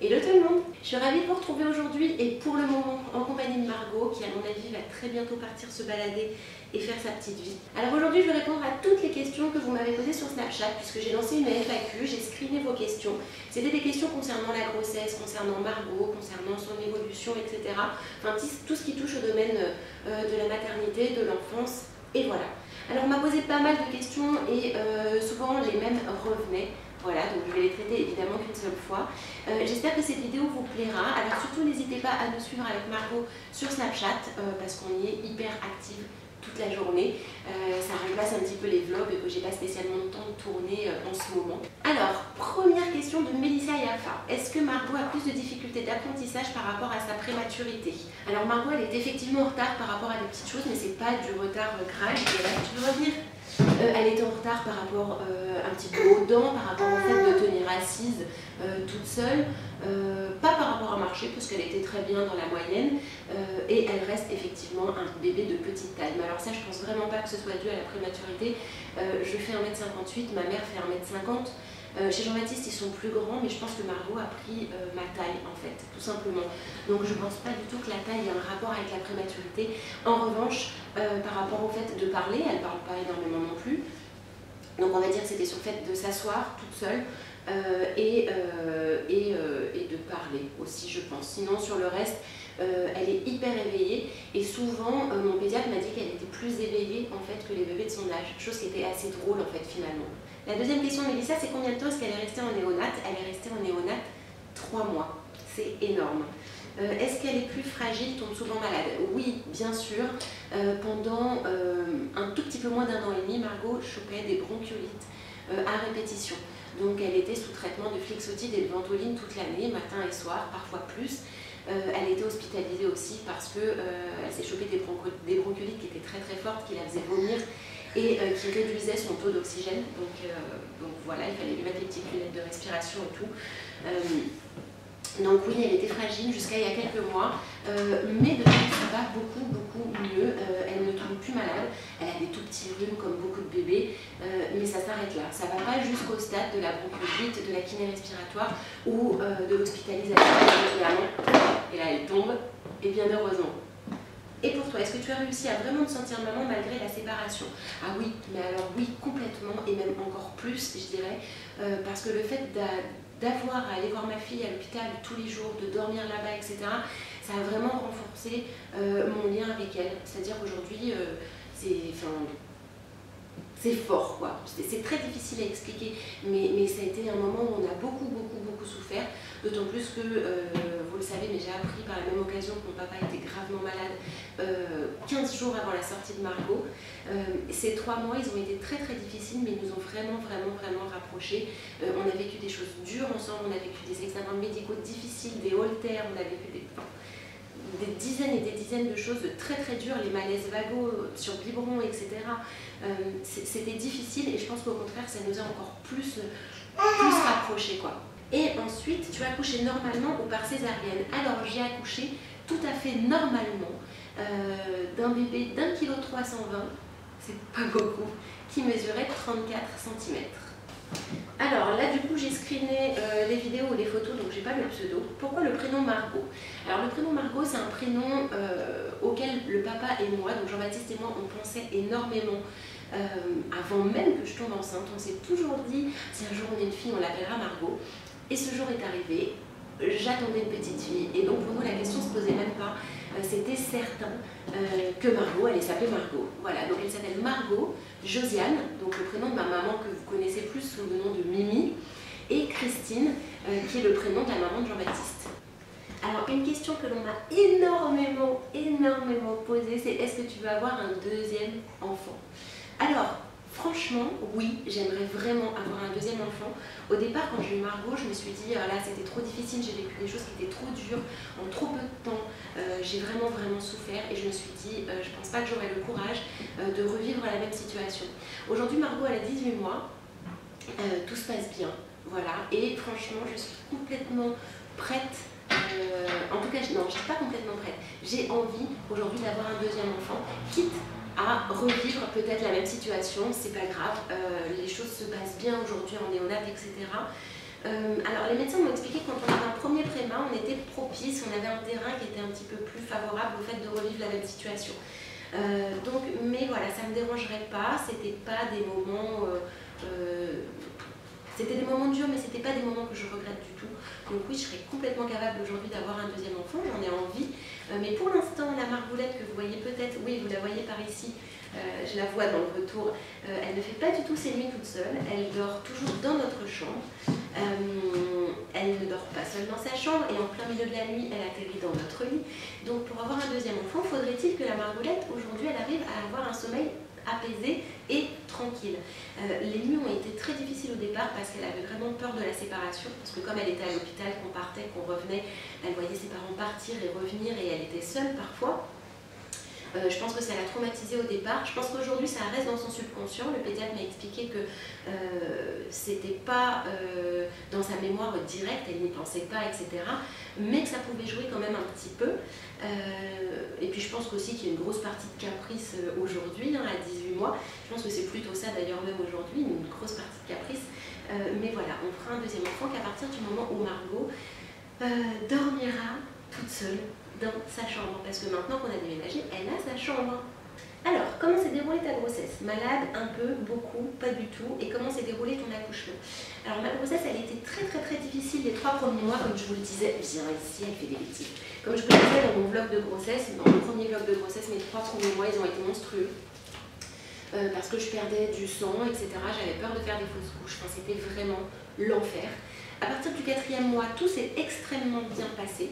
Hello tout le monde! Je suis ravie de vous retrouver aujourd'hui et pour le moment en compagnie de Margot qui à mon avis va très bientôt partir se balader et faire sa petite vie. Alors aujourd'hui je vais répondre à toutes les questions que vous m'avez posées sur Snapchat puisque j'ai lancé une FAQ, j'ai screené vos questions. C'était des questions concernant la grossesse, concernant Margot, concernant son évolution, etc. Enfin tout ce qui touche au domaine de la maternité, de l'enfance et voilà. Alors on m'a posé pas mal de questions et souvent les mêmes revenaient. Voilà, donc je vais les traiter évidemment qu'une seule fois. J'espère que cette vidéo vous plaira. Alors surtout n'hésitez pas à nous suivre avec Margot sur Snapchat parce qu'on y est hyper active toute la journée. Ça remplace un petit peu les vlogs que j'ai pas spécialement le temps de tourner en ce moment. Alors, première question de Mélissa Yafa. Est-ce que Margot a plus de difficultés d'apprentissage par rapport à sa prématurité? Alors Margot elle est effectivement en retard par rapport à des petites choses mais c'est pas du retard grave. Et là, tu veux revenir? Elle était en retard par rapport un petit peu aux dents, par rapport au fait de tenir assise toute seule, pas par rapport à marcher parce qu'elle était très bien dans la moyenne et elle reste effectivement un bébé de petite taille. Mais alors ça je pense vraiment pas que ce soit dû à la prématurité. Je fais 1m58, ma mère fait 1m50. Chez Jean-Baptiste ils sont plus grands mais je pense que Margot a pris ma taille en fait, tout simplement. Donc je pense pas du tout que la taille ait un rapport avec la prématurité. En revanche, par rapport au fait de parler, elle parle pas énormément non plus. Donc on va dire que c'était sur le fait de s'asseoir toute seule et de parler aussi je pense. Sinon sur le reste, elle est hyper éveillée et souvent mon pédiatre m'a dit qu'elle était plus éveillée en fait que les bébés de son âge, chose qui était assez drôle en fait finalement. La deuxième question de Mélissa, c'est combien de temps est-ce qu'elle est restée en néonate? Elle est restée en néonate 3 mois, c'est énorme. Est-ce qu'elle est plus fragile, tombe souvent malade? Oui, bien sûr. Pendant un tout petit peu moins d'1 an et demi, Margot chopait des bronchiolites à répétition. Donc elle était sous traitement de Flixotide et de Ventoline toute l'année, matin et soir, parfois plus. Elle était hospitalisée aussi parce qu'elle s'est chopée des bronchiolites qui étaient très très fortes, qui la faisaient vomir et qui réduisaient son taux d'oxygène. Donc voilà, il fallait lui mettre des petites lunettes de respiration et tout. Donc oui, elle était fragile jusqu'à il y a quelques mois, mais depuis ça va beaucoup mieux. Elle ne tombe plus malade, elle a des tout petits rhumes comme beaucoup de bébés, mais ça s'arrête là. Ça ne va pas jusqu'au stade de la bronchiolite, de la kiné respiratoire ou de l'hospitalisation, évidemment. Et là elle tombe, et bien heureusement. Et pour toi, est-ce que tu as réussi à vraiment te sentir maman malgré la séparation? Ah oui, mais alors oui, complètement, et même encore plus, je dirais, parce que le fait d'avoir à aller voir ma fille à l'hôpital tous les jours, de dormir là-bas, etc., ça a vraiment renforcé mon lien avec elle. C'est-à-dire qu'aujourd'hui, c'est fort, quoi. C'est très difficile à expliquer, mais ça a été un moment où on a beaucoup souffert, d'autant plus que, vous le savez, mais j'ai appris par la même occasion que mon papa était gravement malade 15 jours avant la sortie de Margot. Ces 3 mois, ils ont été très difficiles, mais ils nous ont vraiment rapprochés. On a vécu des choses dures ensemble, on a vécu des examens médicaux difficiles, des haltères, on a vécu des dizaines et des dizaines de choses très dures, les malaises vagos sur biberon, etc. C'était difficile et je pense qu'au contraire, ça nous a encore plus rapprochés, quoi. Et ensuite, tu as accouché normalement ou par césarienne? Alors, j'ai accouché tout à fait normalement d'un bébé d'1,320 kg, c'est pas beaucoup, qui mesurait 34 cm. Alors là du coup j'ai screené les vidéos ou les photos, donc j'ai pas le pseudo. Pourquoi le prénom Margot? Alors le prénom Margot c'est un prénom auquel le papa et moi, donc Jean-Baptiste et moi, on pensait énormément avant même que je tombe enceinte. On s'est toujours dit si un jour on est une fille on l'appellera Margot, et ce jour est arrivé. J'attendais une petite fille et donc pour nous la question se posait même pas, c'était certain que Margot allait s'appeler Margot. Voilà, donc elle s'appelle Margot Josiane, donc le prénom de ma maman que vous connaissez plus sous le nom de Mimi, et Christine qui est le prénom de la maman de Jean-Baptiste. Alors une question que l'on m'a énormément posée, c'est est-ce que tu veux avoir un deuxième enfant? Alors franchement, oui, j'aimerais vraiment avoir un deuxième enfant. Au départ, quand j'ai eu Margot, je me suis dit, là, c'était trop difficile, j'ai vécu des choses qui étaient trop dures, en trop peu de temps. J'ai vraiment souffert et je me suis dit, je pense pas que j'aurai le courage de revivre la même situation. Aujourd'hui, Margot, elle a 18 mois, tout se passe bien, voilà. Et franchement, je suis complètement prête. En tout cas, non, je ne suis pas complètement prête. J'ai envie aujourd'hui d'avoir un deuxième enfant, quitte à revivre peut-être la même situation, c'est pas grave, les choses se passent bien aujourd'hui en néonat, etc. Alors les médecins m'ont expliqué que quand on a un premier on avait un terrain qui était un petit peu plus favorable au fait de revivre la même situation. Mais voilà, ça ne me dérangerait pas, c'était pas des moments... c'était des moments durs, mais c'était pas des moments que je regrette du tout. Donc oui, je serais complètement capable aujourd'hui d'avoir un deuxième enfant, j'en ai envie. Mais pour l'instant, la Margoulette que vous voyez peut-être, oui, vous la voyez par ici, je la vois dans le retour, elle ne fait pas du tout ses nuits toute seule, elle dort toujours dans notre chambre. Elle ne dort pas seule dans sa chambre et en plein milieu de la nuit, elle atterrit dans notre lit. Donc pour avoir un deuxième enfant, faudrait-il que la Margoulette, aujourd'hui, elle arrive à avoir un sommeil apaisé et tranquille. Les nuits ont été très difficiles au départ parce qu'elle avait vraiment peur de la séparation, parce que comme elle était à l'hôpital, qu'on partait, qu'on revenait, elle voyait ses parents partir et revenir et elle était seule parfois. Je pense que ça l'a traumatisée au départ. Je pense qu'aujourd'hui ça reste dans son subconscient. Le pédiatre m'a expliqué que c'était pas dans sa mémoire directe, elle n'y pensait pas, etc. Mais que ça pouvait jouer quand même un petit peu. Et puis je pense qu'aussi qu'il y a une grosse partie de caprice aujourd'hui, à 18 mois. Je pense que c'est plutôt ça d'ailleurs même aujourd'hui, une grosse partie de caprice. Mais voilà, on fera un deuxième enfant qu'à partir du moment où Margot dormira toute seule dans sa chambre, parce que maintenant qu'on a déménagé, elle a sa chambre. Alors, comment s'est déroulée ta grossesse? Malade, un peu, beaucoup, pas du tout. Et comment s'est déroulé ton accouchement? Alors ma grossesse, elle était très difficile les 3 premiers mois, comme je vous le disais. Viens ici, elle fait des bêtises. Comme je vous le disais dans mon vlog de grossesse, dans mon premier vlog de grossesse, mes 3 premiers mois, ils ont été monstrueux. Parce que je perdais du sang, etc. J'avais peur de faire des fausses couches. Enfin, c'était vraiment l'enfer. À partir du 4e mois, tout s'est extrêmement bien passé.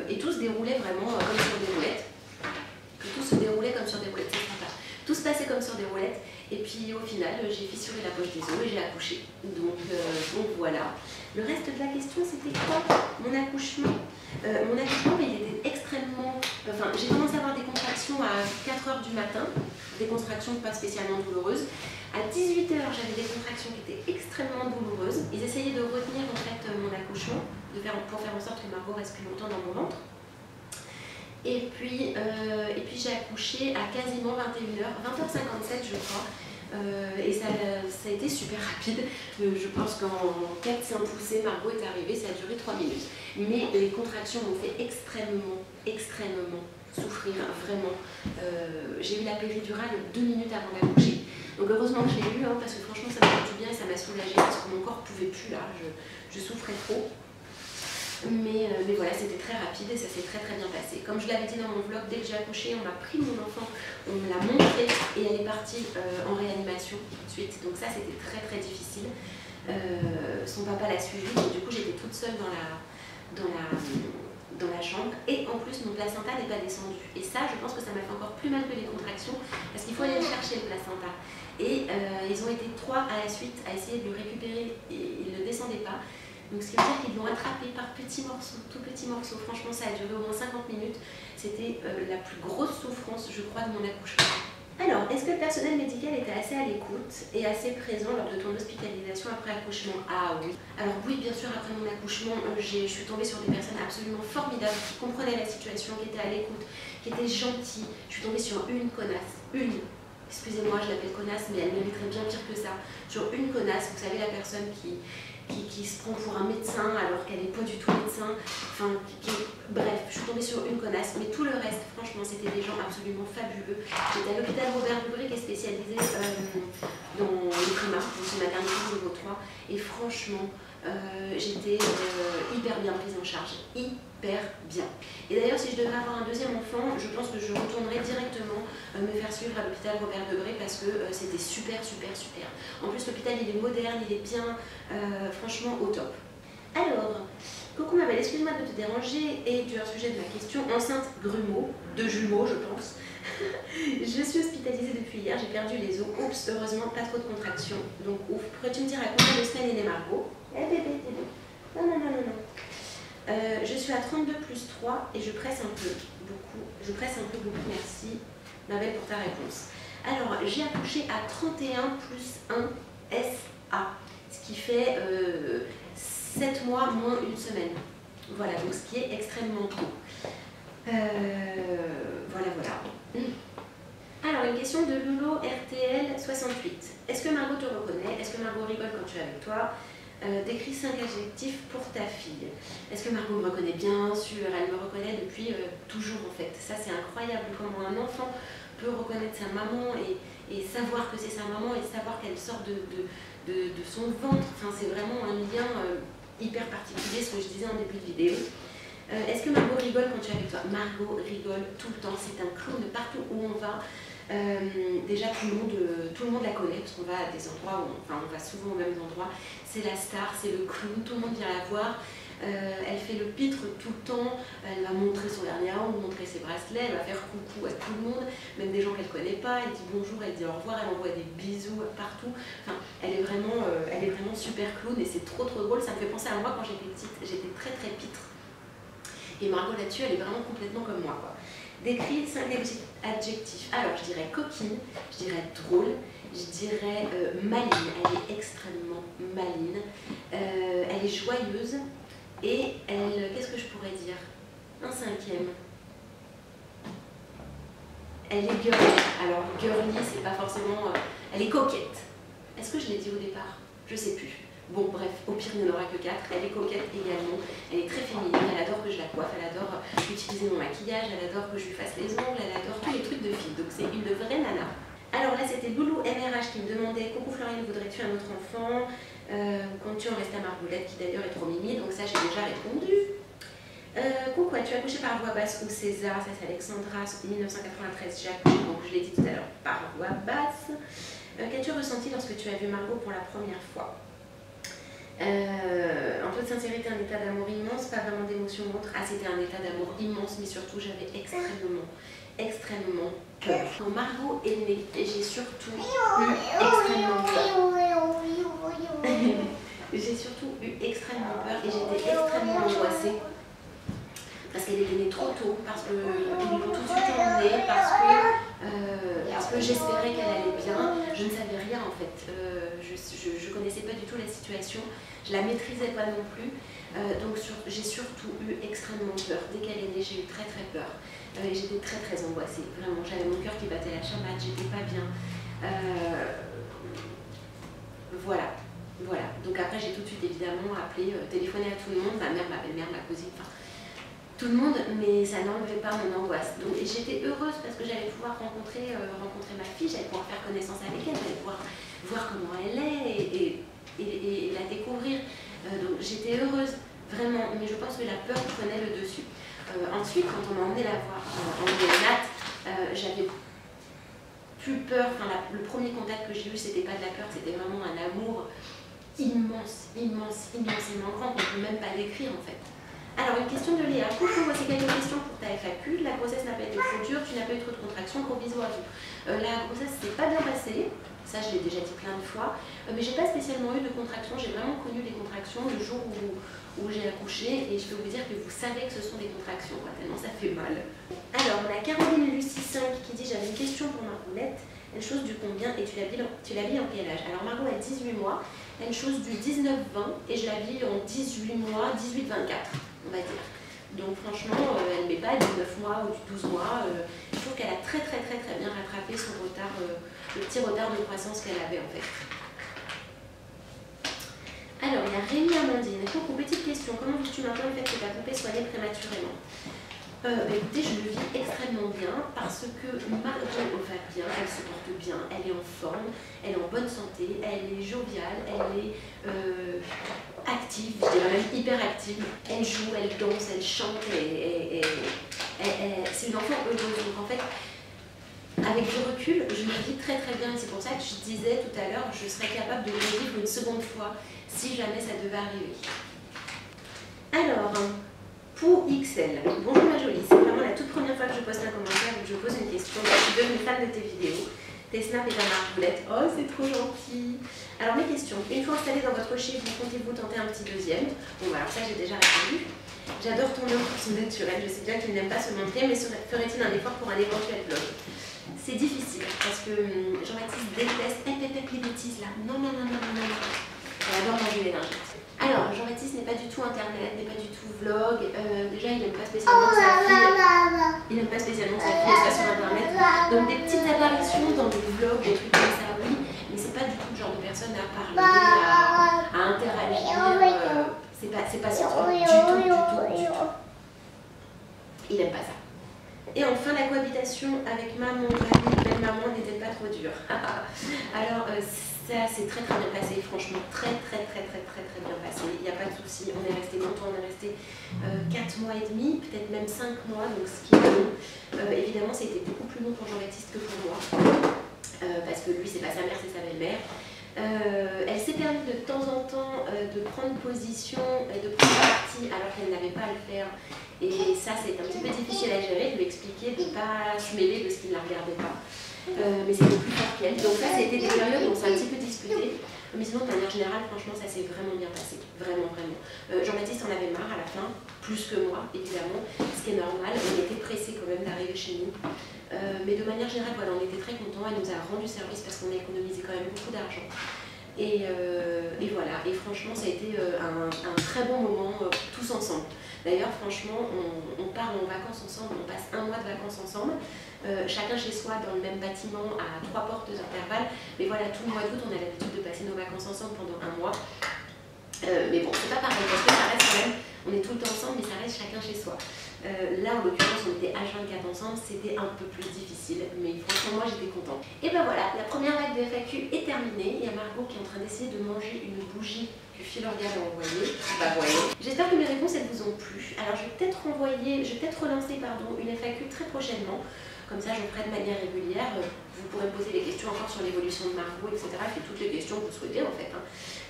Et tout se déroulait vraiment comme sur des roulettes. Tout se déroulait comme sur des roulettes, c'est sympa. Tout se passait comme sur des roulettes. Et puis au final, j'ai fissuré la poche des os et j'ai accouché. Donc voilà. Le reste de la question, c'était quoi? Mon accouchement. Mon accouchement, il était extrêmement... Enfin, j'ai commencé à avoir des contractions à 4 h du matin. Des contractions pas spécialement douloureuses. À 18 h, j'avais des contractions qui étaient extrêmement douloureuses. Ils essayaient de retenir en fait mon accouchement, pour faire en sorte que Margot reste plus longtemps dans mon ventre. Et puis j'ai accouché à quasiment 21 h, 20 h 57 je crois. Et ça a été super rapide. Je pense qu'en 4-5 poussées, Margot est arrivée, ça a duré 3 minutes. Mais les contractions m'ont fait extrêmement souffrir, vraiment. J'ai eu la péridurale 2 minutes avant d'accoucher. Donc heureusement que je l'ai eu, parce que franchement ça m'a fait du bien et ça m'a soulagée, parce que mon corps ne pouvait plus là, je souffrais trop. Mais voilà, c'était très rapide et ça s'est très bien passé. Comme je l'avais dit dans mon vlog, dès que j'ai accouché, on m'a pris mon enfant, on me l'a montré et elle est partie en réanimation tout de suite. Donc ça, c'était très difficile. Son papa l'a suivi et du coup, j'étais toute seule dans la chambre. Et en plus, mon placenta n'est pas descendu. Et ça, je pense que ça m'a fait encore plus mal que les contractions parce qu'il faut aller le chercher, le placenta. Et ils ont été 3 à la suite à essayer de le récupérer et il ne descendait pas. Donc ce qui veut dire qu'ils l'ont attrapé par petits morceaux, tout petits morceaux. Franchement, ça a duré au moins 50 minutes. C'était la plus grosse souffrance, je crois, de mon accouchement. Alors, est-ce que le personnel médical était assez à l'écoute et assez présent lors de ton hospitalisation après accouchement? Ah oui. Alors oui, bien sûr, après mon accouchement, je suis tombée sur des personnes absolument formidables qui comprenaient la situation, qui étaient à l'écoute, qui étaient gentilles. Je suis tombée sur une connasse, une. Excusez-moi, je l'appelle connasse, mais elle mériterait bien pire que ça. Sur une connasse, vous savez, la personne qui se prend pour un médecin alors qu'elle n'est pas du tout médecin. Enfin, bref, je suis tombée sur une connasse, mais tout le reste, franchement, c'était des gens absolument fabuleux. J'étais à l'hôpital Robert Debré qui est spécialisé dans le primat, donc c'est maternité niveau 3, et franchement, j'étais hyper bien prise en charge, hyper bien. Et d'ailleurs, si je devais avoir un deuxième enfant, je pense que je retournerais directement me faire suivre à l'hôpital Robert Debré parce que c'était super. En plus, l'hôpital, il est moderne, il est bien, franchement, au top. Alors, coucou ma belle, excuse-moi de te déranger et du sujet de ma question. Enceinte grumeaux, 2 jumeaux, je pense. Je suis hospitalisée depuis hier, j'ai perdu les os. Oups, heureusement, pas trop de contractions. Donc, ouf. Pourrais-tu me dire à combien de semaines est née Margot? Eh bébé, non. Je suis à 32 plus 3 et je presse un peu, beaucoup. Merci, ma belle, pour ta réponse. Alors, j'ai accouché à 31 plus 1 SA, ce qui fait 7 mois moins 1 semaine. Voilà, donc ce qui est extrêmement tôt. Voilà. Alors, une question de Lolo RTL 68. Est-ce que Margot te reconnaît? Est-ce que Margot rigole quand tu es avec toi? Décris 5 adjectifs pour ta fille. Est-ce que Margot me reconnaît? Bien sûr, elle me reconnaît depuis toujours en fait. Ça c'est incroyable comment un enfant peut reconnaître sa maman et savoir que c'est sa maman et savoir qu'elle sort de son ventre. Enfin, c'est vraiment un lien hyper particulier, ce que je disais en début de vidéo. Est-ce que Margot rigole quand tu es avec toi? Margot rigole tout le temps, c'est un clown partout où on va. Déjà tout le monde la connaît parce qu'on va à des endroits où on va souvent aux mêmes endroits. C'est la star, c'est le clown, tout le monde vient la voir. Elle fait le pitre tout le temps, elle va montrer son dernier ou montrer ses bracelets, elle va faire coucou à tout le monde, même des gens qu'elle ne connaît pas, elle dit bonjour, elle dit au revoir, elle envoie des bisous partout. Enfin, elle est vraiment super clown et c'est trop drôle, ça me fait penser à moi quand j'étais petite, j'étais très pitre. Et Margot là-dessus, elle est vraiment complètement comme moi, quoi. Décris 5 adjectifs. Alors, je dirais coquine, je dirais drôle, je dirais maligne. Elle est extrêmement maligne. Elle est joyeuse. Et elle, qu'est-ce que je pourrais dire? Un 5e. Elle est girly. Alors, girly, c'est pas forcément... elle est coquette. Est-ce que je l'ai dit au départ? Je sais plus. Bon, bref, au pire, il n'y en aura que 4. Elle est coquette également. Elle est très féminine. Elle adore que je la coiffe. Elle adore utiliser mon maquillage. Elle adore que je lui fasse les ongles. Elle adore tous les trucs de fille. Donc, c'est une vraie nana. Alors là, c'était Loulou MRH qui me demandait: coucou Floriane, voudrais-tu un autre enfant? Comptes-tu en rester à Margoulette, qui d'ailleurs est trop mimi? Donc, ça, j'ai déjà répondu. Coucou, as-tu accouché par voie basse ou César? Ça, c'est Alexandra, 1993. J'ai accouché, donc je l'ai dit tout à l'heure, par voie basse. Qu'as-tu ressenti lorsque tu as vu Margot pour la première fois? En toute sincérité, un état d'amour immense, pas vraiment d'émotion montre. Ah, c'était un état d'amour immense, mais surtout j'avais extrêmement peur. Quand Margot est née, j'ai surtout eu extrêmement peur. J'ai surtout eu extrêmement peur et j'étais extrêmement angoissée. Parce qu'elle était née trop tôt, parce qu'ils l'ont tout de suite emmenée, parce que j'espérais qu'elle allait bien. Je ne savais rien en fait. Je connaissais pas du tout la situation. Je la maîtrisais pas non plus. Donc j'ai surtout eu extrêmement peur. Dès qu'elle est née, j'ai eu très peur. J'étais très angoissée. Vraiment, j'avais mon cœur qui battait la chamade, j'étais pas bien. Voilà. Donc après, j'ai tout de suite évidemment appelé, téléphoné à tout le monde, ma mère, ma belle-mère, ma cousine, enfin tout le monde, mais ça n'enlevait pas mon angoisse. Donc j'étais heureuse parce que j'allais pouvoir rencontrer ma fille, j'allais pouvoir faire connaissance avec elle, j'allais pouvoir voir comment elle est et la découvrir. Donc j'étais heureuse, vraiment, mais je pense que la peur prenait le dessus. Ensuite, quand on m'a emmené la voir en néonate, j'avais plus peur. Enfin, le premier contact que j'ai eu, c'était pas de la peur, c'était vraiment un amour immensément grand qu'on ne peut même pas décrire en fait. Alors, une question de Léa. Coucou, voici quelques questions pour ta FAQ. La grossesse n'a pas été trop dure, tu n'as pas eu trop de contractions, gros bisous à vous. La grossesse s'est pas bien passée, ça je l'ai déjà dit plein de fois, mais j'ai pas spécialement eu de contractions, j'ai vraiment connu les contractions le jour où j'ai accouché et je peux vous dire que vous savez que ce sont des contractions, tellement ça fait mal. Alors, on a Caroline Lucie 5 qui dit: j'avais une question pour Margoulette, elle chose du combien et tu l'habilles en quel âge? Alors, Margot a 18 mois, elle chose du 19-20 et je l'habille en 18 mois, 18-24. On va dire. Donc franchement, elle ne met pas du 9 mois ou du 12 mois. Je trouve qu'elle a très bien rattrapé son retard, le petit retard de croissance qu'elle avait en fait. Alors, il y a Rémi Amandine. Coucou, petite question. Comment vis-tu maintenant le fait que ta poupée soit née prématurément? Écoutez, je le vis extrêmement bien parce que Margot va bien, elle se porte bien, elle est en forme, elle est en bonne santé, elle est joviale, elle est active, je dirais même hyper active. Elle joue, elle danse, elle chante, c'est une enfant heureuse. Donc en fait, avec du recul, je le vis très bien et c'est pour ça que je disais tout à l'heure, je serais capable de le vivre une seconde fois si jamais ça devait arriver. Alors, pour XL, bonjour ma jolie, c'est vraiment la toute première fois que je poste un commentaire où je pose une question. Je suis devenue fan de tes vidéos. Tes snaps et ta Margoulette. Oh, c'est trop gentil. Alors, mes questions. Une fois installé dans votre chez vous, comptez-vous tenter un petit deuxième? Bon, alors ça, j'ai déjà répondu. J'adore ton homme pour son naturel. Je sais bien qu'il n'aime pas se montrer, mais ferait-il un effort pour un éventuel vlog? C'est difficile parce que Jean-Baptiste déteste les bêtises là. Non. J'adore manger l'énergie. Alors, Jean-Baptiste n'est pas du tout internet, n'est pas du tout vlog. Déjà, il n'aime pas spécialement que sa fille. Il n'aime pas spécialement que sa fille soit sur internet. Donc, des petites apparitions dans des vlogs, des trucs comme ça, oui. Mais c'est pas du tout le genre de personne à parler, à interagir. C'est pas son truc du tout. Il aime pas ça. Et enfin, la cohabitation avec maman, belle-maman n'était pas trop dure. Alors, ça s'est très bien passé, franchement, très bien passé. Il n'y a pas de souci. On est resté longtemps, on est resté 4 mois et demi, peut-être même 5 mois, donc ce qui est long. Évidemment, ça a été beaucoup plus long pour Jean-Baptiste que pour moi, parce que lui, c'est pas sa mère, c'est sa belle-mère. Elle s'est permis de temps en temps de prendre position et de prendre parti alors qu'elle n'avait pas à le faire. Et ça, c'est un petit peu difficile à gérer, de lui expliquer de ne pas se mêler de ce qui ne la regardait pas. Mais c'était plus fort qu'elle. Donc ça, c'était des périodes où on s'est un petit peu disputé. Mais sinon, de manière générale, franchement, ça s'est vraiment bien passé. Vraiment. Jean-Baptiste en avait marre à la fin, plus que moi, évidemment. Ce qui est normal. On était pressés quand même d'arriver chez nous. Mais de manière générale, voilà, on était très contents. Elle nous a rendu service parce qu'on a économisé quand même beaucoup d'argent. Et voilà, et franchement ça a été un très bon moment tous ensemble. D'ailleurs franchement on part en vacances ensemble, on passe 1 mois de vacances ensemble, chacun chez soi dans le même bâtiment à 3 portes d'intervalle. Mais voilà, tout le mois d'août on a l'habitude de passer nos vacances ensemble pendant 1 mois. Mais bon, c'est pas pareil parce que ça reste quand même, on est tout le temps ensemble mais ça reste chacun chez soi. Là en l'occurrence on était H24 ensemble, c'était un peu plus difficile, mais franchement moi j'étais contente. Et ben voilà, la première vague de FAQ est terminée. Il y a Margot qui est en train d'essayer de manger une bougie que Filorga a envoyée. Bah voilà. J'espère que mes réponses elles vous ont plu. Alors je vais peut-être relancer une FAQ très prochainement. Comme ça, je ferai de manière régulière. Vous pourrez me poser des questions encore sur l'évolution de Margot, etc. Je fais toutes les questions que vous souhaitez en fait.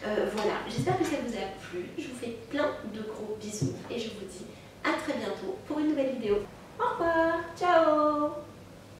Voilà, j'espère que ça vous a plu. Je vous fais plein de gros bisous et je vous dis à très bientôt pour une nouvelle vidéo. Au revoir, ciao!